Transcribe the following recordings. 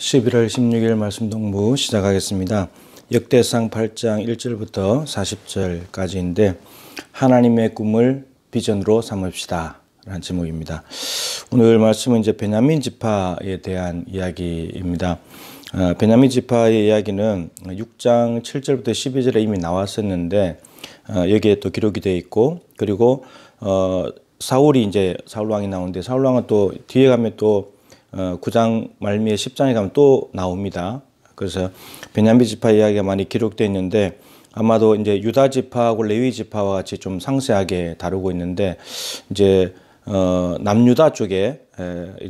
11월 16일 말씀 동부 시작하겠습니다. 역대상 8장 1절부터 40절까지인데 하나님의 꿈을 비전으로 삼읍시다 라는 제목입니다. 오늘 말씀은 이제 베냐민 지파에 대한 이야기입니다. 베냐민 지파의 이야기는 6장 7절부터 12절에 이미 나왔었는데 여기에 또 기록이 되어 있고, 그리고 사울이 이제 사울 왕이 나오는데 사울 왕은 또 뒤에 가면 또 9장 말미에 10장에 가면 또 나옵니다. 그래서 베냐민 지파 이야기가 많이 기록되어 있는데 아마도 이제 유다 지파하고 레위 지파와 같이 좀 상세하게 다루고 있는데, 이제 남유다 쪽에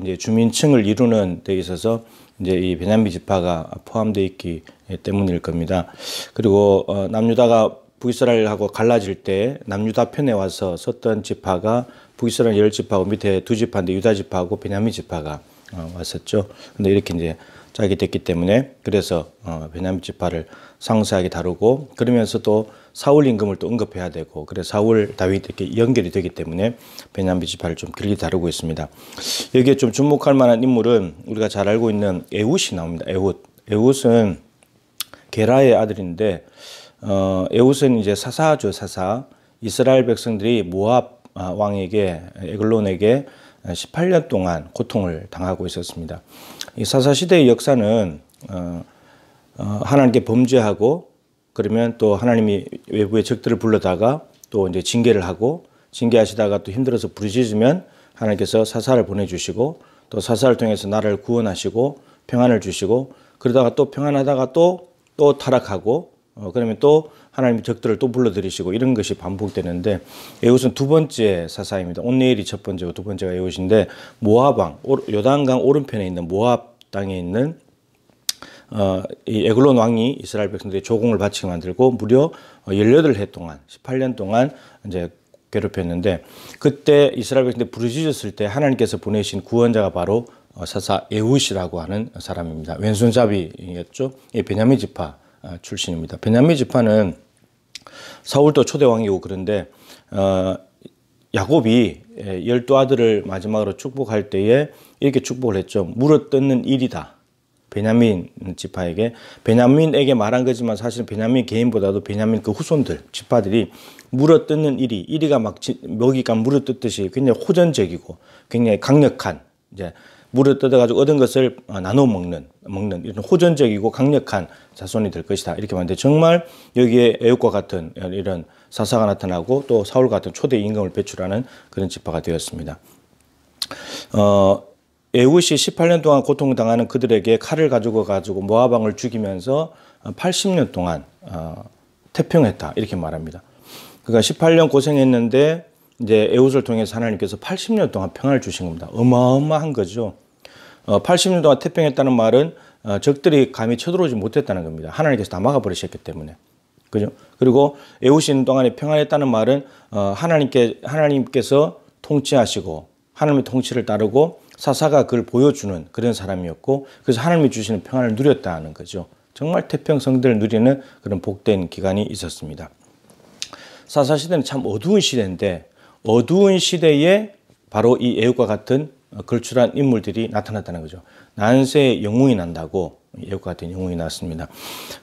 이제 주민층을 이루는 데 있어서 이제 이 베냐민 지파가 포함되어 있기 때문일 겁니다. 그리고 남유다가 북이스라엘하고 갈라질 때 남유다 편에 와서 섰던 지파가 북이스라엘 10지파하고 밑에 2지파인데 유다 지파하고 베냐민 지파가 왔었죠. 근데 이렇게 이제 짝이 됐기 때문에 그래서 베냐민 지파를 상세하게 다루고, 그러면서도 사울 임금을 또 언급해야 되고, 그래서 사울 다윗 이렇게 연결이 되기 때문에 베냐민 지파를 좀 길게 다루고 있습니다. 여기에 좀 주목할 만한 인물은 우리가 잘 알고 있는 에훗이 나옵니다. 에훗은 게라의 아들인데 에훗은 이제 사사죠. 사사. 이스라엘 백성들이 모압 왕에게, 에글론에게 18년 동안 고통을 당하고 있었습니다. 이 사사시대의 역사는 하나님께 범죄하고, 그러면 또 하나님이 외부의 적들을 불러다가 또 이제 징계를 하고, 징계하시다가 또 힘들어서 부르짖으면 하나님께서 사사를 보내주시고, 또 사사를 통해서 나라를 구원하시고 평안을 주시고, 그러다가 또 평안하다가 또 타락하고, 그러면 또 하나님의 적들을 또 불러들이시고, 이런 것이 반복되는데, 에훗은 두 번째 사사입니다. 온네일이 첫 번째고 두 번째가 에훗인데, 모압 왕, 요단강 오른편에 있는 모압 땅에 있는 이 에글론 왕이 이스라엘 백성들이 조공을 바치게 만들고 무려 18해 동안 18년 동안 이제 괴롭혔는데, 그때 이스라엘 백성들이 부르짖었을 때 하나님께서 보내신 구원자가 바로 사사 에훗이라고 하는 사람입니다. 왼손잡이였죠. 베냐민 지파 출신입니다. 베냐민 지파는 사울도 초대왕이고, 그런데 야곱이 12아들을 마지막으로 축복할 때에 이렇게 축복을 했죠. 물어뜯는 일이다. 베냐민 지파에게, 베냐민에게 말한 거지만 사실은 베냐민 개인보다도 베냐민 그 후손들, 지파들이 물어뜯는 이리가 막 먹이가 물어뜯듯이 굉장히 호전적이고 굉장히 강력한, 이제 물어뜯어가지고 얻은 것을 나눠 먹는 이런 호전적이고 강력한 자손이 될 것이다. 이렇게 말하는데, 정말 여기에 에훗과 같은 이런 사사가 나타나고 또 사울 같은 초대 임금을 배출하는 그런 지파가 되었습니다. 에훗이 18년 동안 고통을 당하는 그들에게 칼을 가지고 모압 왕을 죽이면서 80년 동안 태평했다. 이렇게 말합니다. 그러니까 18년 고생했는데 이제 에훗을 통해서 하나님께서 80년 동안 평안을 주신 겁니다. 어마어마한 거죠. 80년 동안 태평했다는 말은 적들이 감히 쳐들어오지 못했다는 겁니다. 하나님께서 다 막아버리셨기 때문에. 그죠? 그리고 에훗이 있는 동안에 평안했다는 말은 하나님께서 통치하시고 하나님의 통치를 따르고 사사가 그걸 보여주는 그런 사람이었고, 그래서 하나님이 주시는 평안을 누렸다는 거죠. 정말 태평성대를 누리는 그런 복된 기간이 있었습니다. 사사시대는 참 어두운 시대인데, 어두운 시대에 바로 이 에훗과 같은 걸출한 인물들이 나타났다는 거죠. 난세의 영웅이 난다고 에훗과 같은 영웅이 났습니다.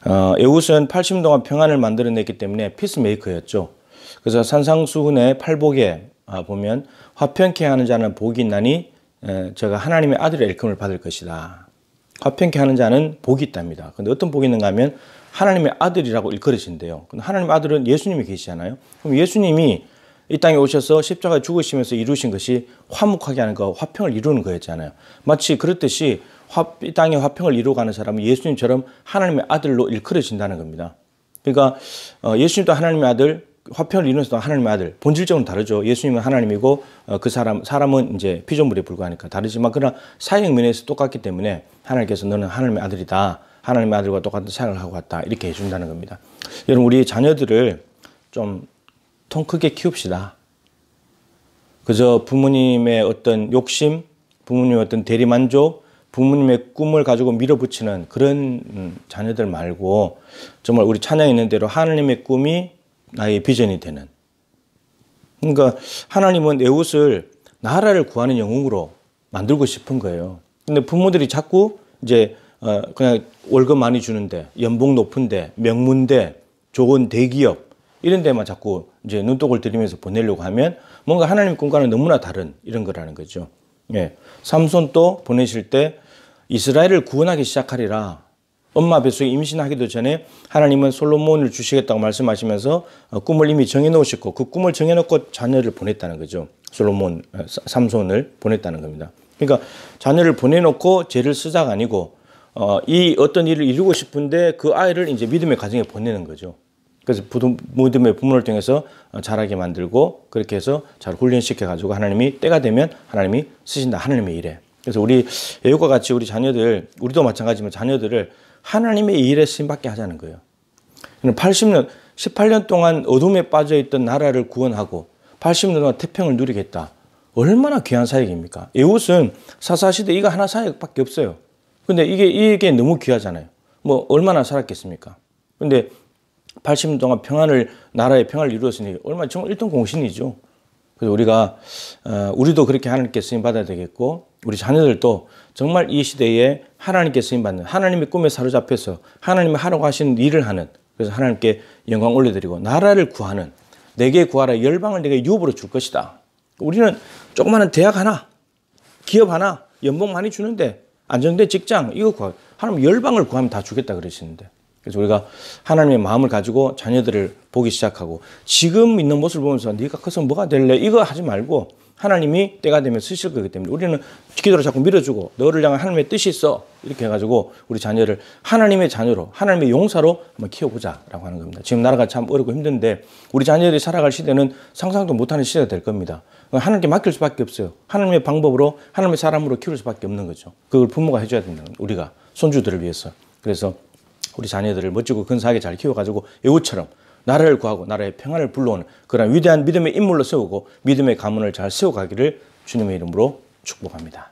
에훗은 80년 동안 평안을 만들어냈기 때문에 피스메이커였죠. 그래서 산상수훈의 팔복에 보면 화평케 하는 자는 복이 있나니 제가 하나님의 아들의 일컬음을 받을 것이다. 화평케 하는 자는 복이 있답니다. 근데 어떤 복이 있는가 하면 하나님의 아들이라고 일컬으신대요. 근데 하나님의 아들은 예수님이 계시잖아요. 그럼 예수님이 이 땅에 오셔서 십자가에 죽으시면서 이루신 것이 화목하게 하는 거, 화평을 이루는 거였잖아요. 마치 그렇듯이 이 땅에 화평을 이루어가는 사람은 예수님처럼 하나님의 아들로 일컬어진다는 겁니다. 그러니까 예수님도 하나님의 아들, 화평을 이루는 사람도 하나님의 아들, 본질적으로 다르죠. 예수님은 하나님이고 그 사람은 이제 피조물에 불과하니까 다르지만, 그러나 사역 면에서 똑같기 때문에 하나님께서 너는 하나님의 아들이다, 하나님의 아들과 똑같은 사역을 하고 왔다, 이렇게 해준다는 겁니다. 여러분, 우리 자녀들을 좀 통 크게 키웁시다. 그저 부모님의 어떤 욕심, 부모님의 어떤 대리만족, 부모님의 꿈을 가지고 밀어붙이는 그런 자녀들 말고, 정말 우리 찬양에 있는 대로 하나님의 꿈이 나의 비전이 되는. 그러니까 하나님은 에훗을 나라를 구하는 영웅으로 만들고 싶은 거예요. 근데 부모들이 자꾸 이제 그냥 월급 많이 주는데, 연봉 높은데, 명문대, 좋은 대기업 이런 데만 자꾸 이제 눈독을 들이면서 보내려고 하면 뭔가 하나님 꿈과는 너무나 다른 이런 거라는 거죠. 예. 삼손도 보내실 때 이스라엘을 구원하기 시작하리라. 엄마 뱃속에 임신하기도 전에 하나님은 솔로몬을 주시겠다고 말씀하시면서 꿈을 이미 정해놓으셨고 그 꿈을 정해놓고 자녀를 보냈다는 거죠. 삼손을 보냈다는 겁니다. 그러니까 자녀를 보내놓고 죄를 쓰자가 아니고 이 어떤 일을 이루고 싶은데 그 아이를 이제 믿음의 가정에 보내는 거죠. 그래서 믿음의 부모를 통해서 자라게 만들고 그렇게 해서 잘 훈련시켜가지고 하나님이 때가 되면 하나님이 쓰신다. 하나님의 일에. 그래서 우리 애육과 같이 우리 자녀들, 우리도 마찬가지지만 자녀들을 하나님의 일에 쓰임받게 하자는 거예요. 80년, 18년 동안 어둠에 빠져있던 나라를 구원하고 80년 동안 태평을 누리겠다. 얼마나 귀한 사역입니까? 에훗은 사사시대 이거 하나 사역밖에 없어요. 근데 이게 너무 귀하잖아요. 뭐 얼마나 살았겠습니까? 근데 80년 동안 나라의 평화를 이루었으니 얼마나 정말 1등 공신이죠. 그래서 우리도 그렇게 하나님께 쓰임 받아야 되겠고, 우리 자녀들도 정말 이 시대에 하나님께 쓰임 받는, 하나님의 꿈에 사로잡혀서 하나님이 하라고 하시는 일을 하는, 그래서 하나님께 영광 올려드리고, 나라를 구하는, 내게 구하라, 열방을 내게 유업으로 줄 것이다. 우리는 조그마한 대학 하나, 기업 하나, 연봉 많이 주는데, 안정된 직장, 이거 구하, 하나님 열방을 구하면 다 주겠다 그러시는데. 그래서 우리가 하나님의 마음을 가지고 자녀들을 보기 시작하고 지금 있는 모습을 보면서 네가 커서 뭐가 될래? 이거 하지 말고 하나님이 때가 되면 쓰실 거기 때문에 우리는 기도를 자꾸 밀어주고 너를 향한 하나님의 뜻이 있어. 이렇게 해가지고 우리 자녀를 하나님의 자녀로 하나님의 용사로 한번 키워보자라고 하는 겁니다. 지금 나라가 참 어렵고 힘든데 우리 자녀들이 살아갈 시대는 상상도 못하는 시대가 될 겁니다. 하나님께 맡길 수밖에 없어요. 하나님의 방법으로 하나님의 사람으로 키울 수밖에 없는 거죠. 그걸 부모가 해줘야 된다는 우리가 손주들을 위해서. 그래서 우리 자녀들을 멋지고 근사하게 잘 키워가지고 에훗처럼 나라를 구하고 나라의 평안을 불러오는 그런 위대한 믿음의 인물로 세우고 믿음의 가문을 잘 세워가기를 주님의 이름으로 축복합니다.